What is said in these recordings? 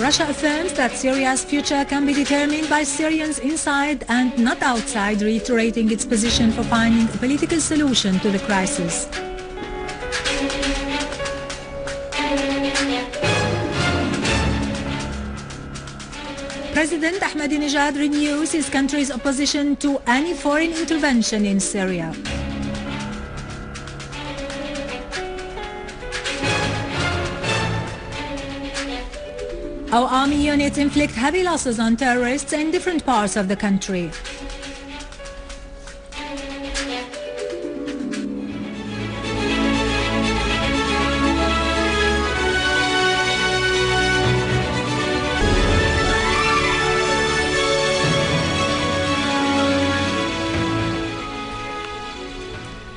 Russia affirms that Syria's future can be determined by Syrians inside and not outside, reiterating its position for finding a political solution to the crisis. President Ahmadinejad renews his country's opposition to any foreign intervention in Syria. Our army units inflict heavy losses on terrorists in different parts of the country.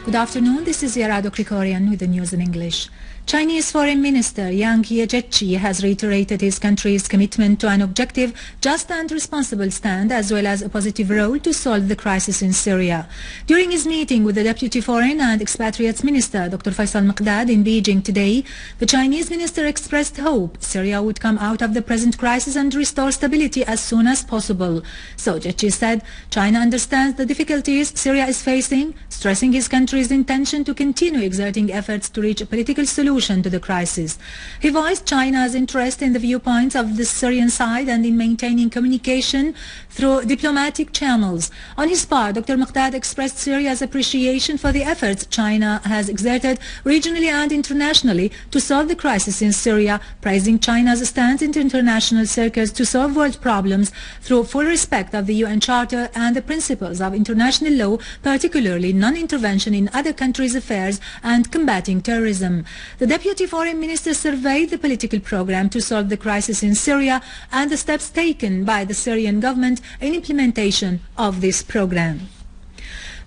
Good afternoon, this is Yarado Krikorian with the news in English. Chinese Foreign Minister Yang Jiechi has reiterated his country's commitment to an objective, just and responsible stand as well as a positive role to solve the crisis in Syria. During his meeting with the Deputy Foreign and Expatriates Minister Dr. Faisal Miqdad in Beijing today, the Chinese minister expressed hope Syria would come out of the present crisis and restore stability as soon as possible. So Jiechi said China understands the difficulties Syria is facing, stressing his country's intention to continue exerting efforts to reach a political solution to the crisis. He voiced China's interest in the viewpoints of the Syrian side and in maintaining communication through diplomatic channels. On his part, Dr. Miqdad expressed Syria's appreciation for the efforts China has exerted regionally and internationally to solve the crisis in Syria, praising China's stance in international circles to solve world problems through full respect of the UN Charter and the principles of international law, particularly non-intervention in other countries' affairs and combating terrorism. The Deputy Foreign Minister surveyed the political program to solve the crisis in Syria and the steps taken by the Syrian government in implementation of this program.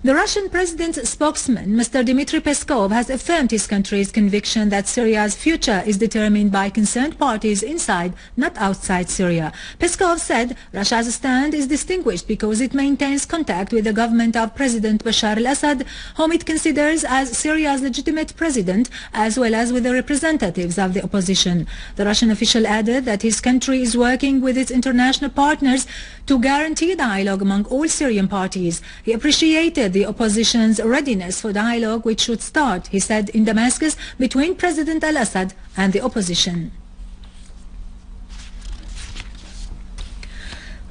The Russian president's spokesman, Mr. Dmitry Peskov, has affirmed his country's conviction that Syria's future is determined by concerned parties inside, not outside Syria. Peskov said Russia's stand is distinguished because it maintains contact with the government of President Bashar al-Assad, whom it considers as Syria's legitimate president, as well as with the representatives of the opposition. The Russian official added that his country is working with its international partners to guarantee dialogue among all Syrian parties. He appreciated the opposition's readiness for dialogue, which should start, he said, in Damascus between President al-Assad and the opposition.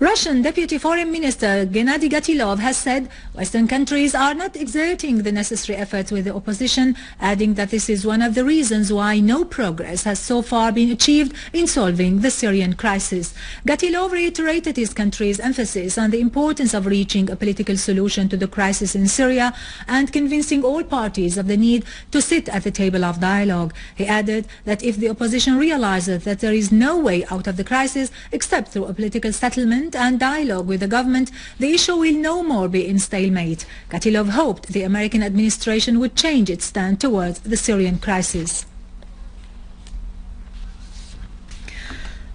Russian Deputy Foreign Minister Gennady Gatilov has said Western countries are not exerting the necessary efforts with the opposition, adding that this is one of the reasons why no progress has so far been achieved in solving the Syrian crisis. Gatilov reiterated his country's emphasis on the importance of reaching a political solution to the crisis in Syria and convincing all parties of the need to sit at the table of dialogue. He added that if the opposition realizes that there is no way out of the crisis except through a political settlement and dialogue with the government, the issue will no more be in stalemate. Gatilov hoped the American administration would change its stand towards the Syrian crisis.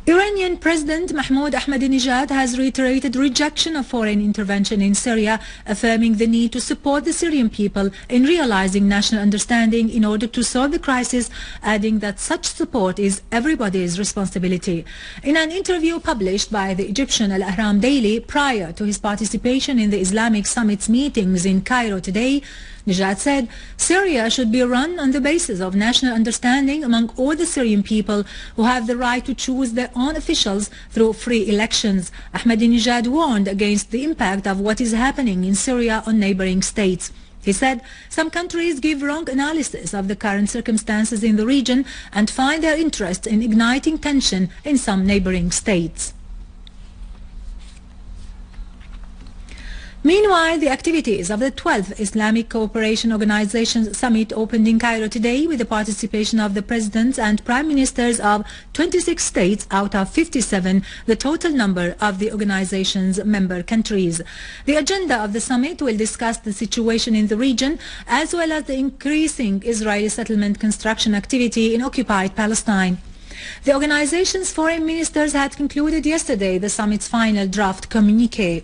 Iranian President Mahmoud Ahmadinejad has reiterated rejection of foreign intervention in Syria, affirming the need to support the Syrian people in realizing national understanding in order to solve the crisis, adding that such support is everybody's responsibility. In an interview published by the Egyptian Al-Ahram Daily prior to his participation in the Islamic Summit's meetings in Cairo today, Nejad said Syria should be run on the basis of national understanding among all the Syrian people who have the right to choose their own officials through free elections. Ahmadinejad warned against the impact of what is happening in Syria on neighboring states. He said some countries give wrong analysis of the current circumstances in the region and find their interest in igniting tension in some neighboring states. Meanwhile, the activities of the 12th Islamic Cooperation Organization Summit opened in Cairo today with the participation of the presidents and prime ministers of 26 states out of 57, the total number of the organization's member countries. The agenda of the summit will discuss the situation in the region as well as the increasing Israeli settlement construction activity in occupied Palestine. The organization's foreign ministers had concluded yesterday the summit's final draft communiqué.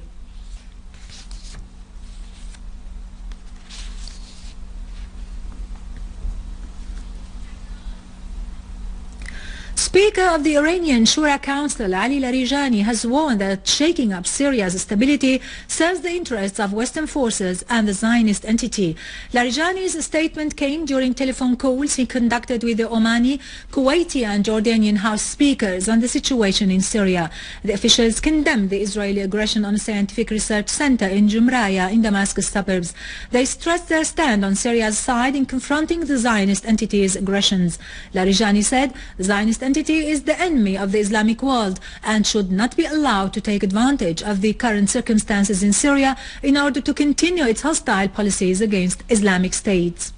Speaker of the Iranian Shura Council, Ali Larijani, has warned that shaking up Syria's stability serves the interests of Western forces and the Zionist entity. Larijani's statement came during telephone calls he conducted with the Omani, Kuwaiti and Jordanian House speakers on the situation in Syria. The officials condemned the Israeli aggression on a scientific research center in Jumraya in Damascus suburbs. They stressed their stand on Syria's side in confronting the Zionist entity's aggressions. Larijani said the Zionist entity is the enemy of the Islamic world and should not be allowed to take advantage of the current circumstances in Syria in order to continue its hostile policies against Islamic states.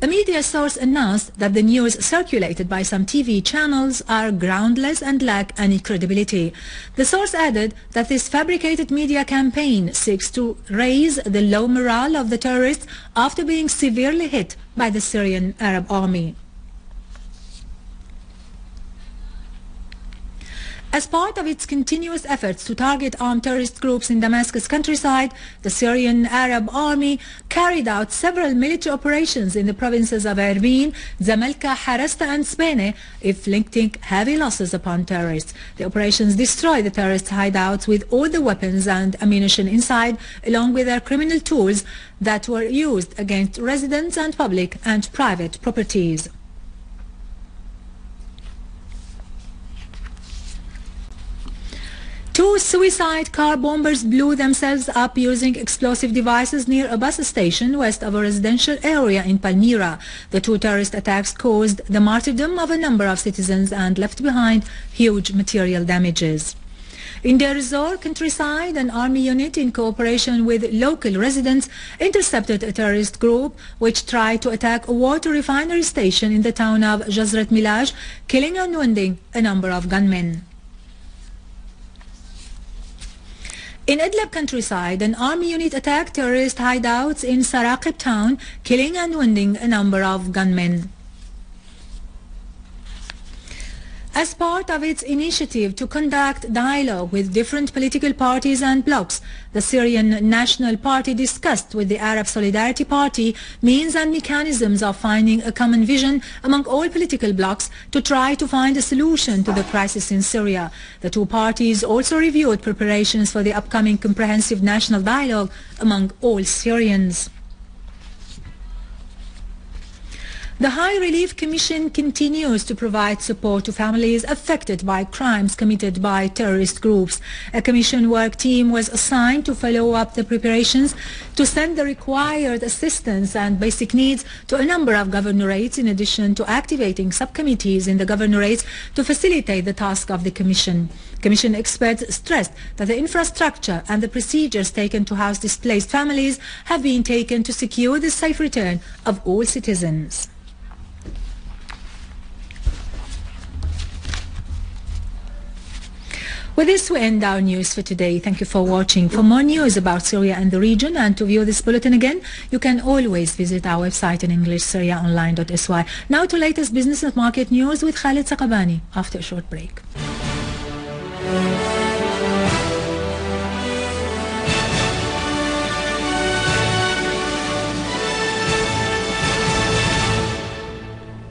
A media source announced that the news circulated by some TV channels are groundless and lack any credibility. The source added that this fabricated media campaign seeks to raise the low morale of the terrorists after being severely hit by the Syrian Arab army. As part of its continuous efforts to target armed terrorist groups in Damascus countryside, the Syrian Arab army carried out several military operations in the provinces of Erbil, Zamalka, Harasta and Spene, inflicting heavy losses upon terrorists. The operations destroyed the terrorist hideouts with all the weapons and ammunition inside, along with their criminal tools that were used against residents and public and private properties. Two suicide car bombers blew themselves up using explosive devices near a bus station west of a residential area in Palmyra. The two terrorist attacks caused the martyrdom of a number of citizens and left behind huge material damages. In Deir ez-Zor countryside, an army unit in cooperation with local residents intercepted a terrorist group which tried to attack a water refinery station in the town of Jazrat Milaj, killing and wounding a number of gunmen. In Idlib countryside, an army unit attacked terrorist hideouts in Saraqib town, killing and wounding a number of gunmen. As part of its initiative to conduct dialogue with different political parties and blocs, the Syrian National Party discussed with the Arab Solidarity Party means and mechanisms of finding a common vision among all political blocs to try to find a solution to the crisis in Syria. The two parties also reviewed preparations for the upcoming comprehensive national dialogue among all Syrians. The High Relief Commission continues to provide support to families affected by crimes committed by terrorist groups. A commission work team was assigned to follow up the preparations to send the required assistance and basic needs to a number of governorates, in addition to activating subcommittees in the governorates to facilitate the task of the commission. Commission experts stressed that the infrastructure and the procedures taken to house displaced families have been taken to secure the safe return of all citizens. With this, we end our news for today. Thank you for watching. For more news about Syria and the region, and to view this bulletin again, you can always visit our website in English, syriaonline.sy. Now to latest business and market news with Khalid Saqabani after a short break.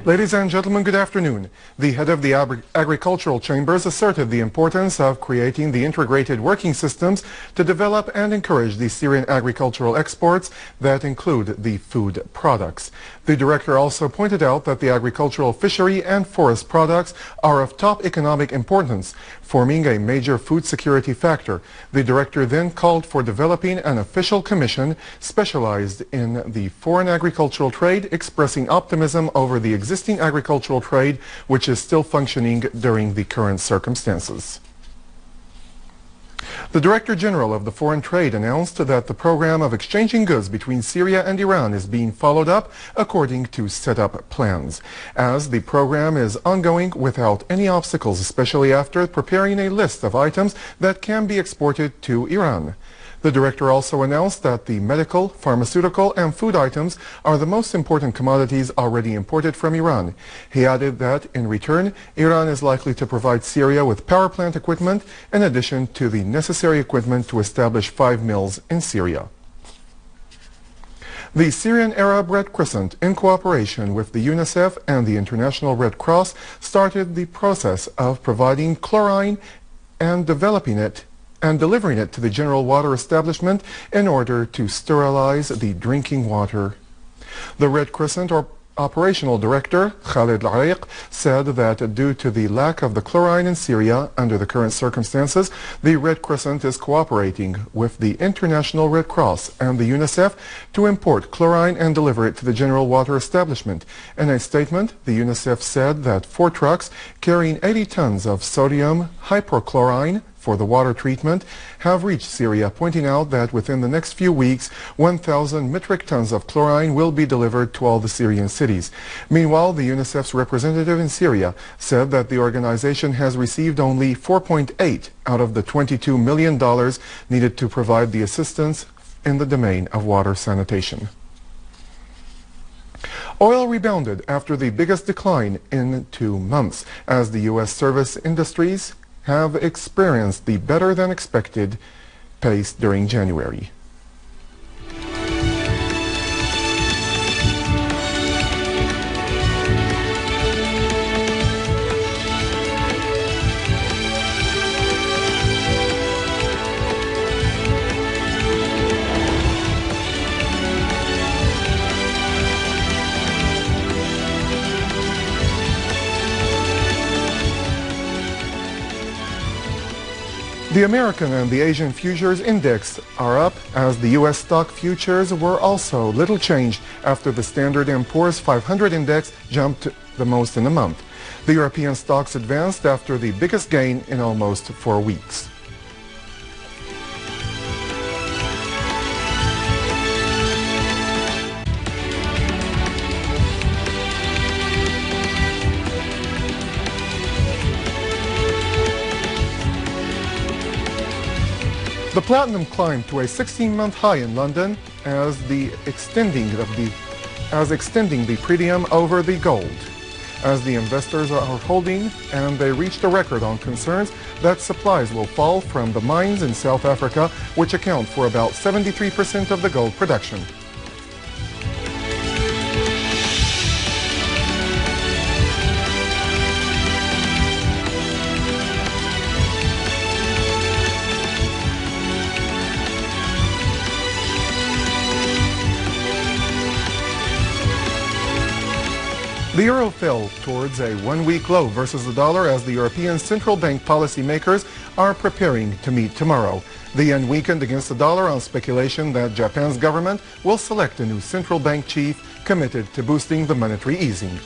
Ladies and gentlemen, good afternoon. The head of the agricultural chambers asserted the importance of creating the integrated working systems to develop and encourage the Syrian agricultural exports that include the food products. The director also pointed out that the agricultural fishery and forest products are of top economic importance, forming a major food security factor. The director then called for developing an official commission specialized in the foreign agricultural trade, expressing optimism over the existing agricultural trade, which is still functioning during the current circumstances. The Director General of the Foreign Trade announced that the program of exchanging goods between Syria and Iran is being followed up according to set-up plans, as the program is ongoing without any obstacles, especially after preparing a list of items that can be exported to Iran. The director also announced that the medical, pharmaceutical and food items are the most important commodities already imported from Iran. He added that, in return, Iran is likely to provide Syria with power plant equipment in addition to the necessary equipment to establish 5 mills in Syria. The Syrian Arab Red Crescent, in cooperation with the UNICEF and the International Red Cross, started the process of providing chlorine and delivering it to the general water establishment in order to sterilize the drinking water. The Red Crescent operational director, Khalid Al-Ariq, said that due to the lack of the chlorine in Syria under the current circumstances, the Red Crescent is cooperating with the International Red Cross and the UNICEF to import chlorine and deliver it to the general water establishment. In a statement, the UNICEF said that 4 trucks carrying 80 tons of sodium hypochlorite for the water treatment have reached Syria, pointing out that within the next few weeks, 1,000 metric tons of chlorine will be delivered to all the Syrian cities. Meanwhile, the UNICEF's representative in Syria said that the organization has received only $4.8 out of the $22 million needed to provide the assistance in the domain of water sanitation. Oil rebounded after the biggest decline in 2 months as the U.S. service industries have experienced the better-than-expected pace during January. The American and the Asian futures index are up as the U.S. stock futures were also little changed after the Standard & Poor's 500 index jumped the most in a month. The European stocks advanced after the biggest gain in almost 4 weeks. The platinum climbed to a 16-month high in London as extending the premium over the gold, as the investors are holding, and they reached a record on concerns that supplies will fall from the mines in South Africa, which account for about 73% of the gold production. The euro fell towards a one-week low versus the dollar as the European Central Bank policymakers are preparing to meet tomorrow. The yen weakened against the dollar on speculation that Japan's government will select a new central bank chief committed to boosting the monetary easing.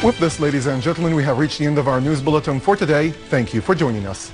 With this, ladies and gentlemen, we have reached the end of our news bulletin for today. Thank you for joining us.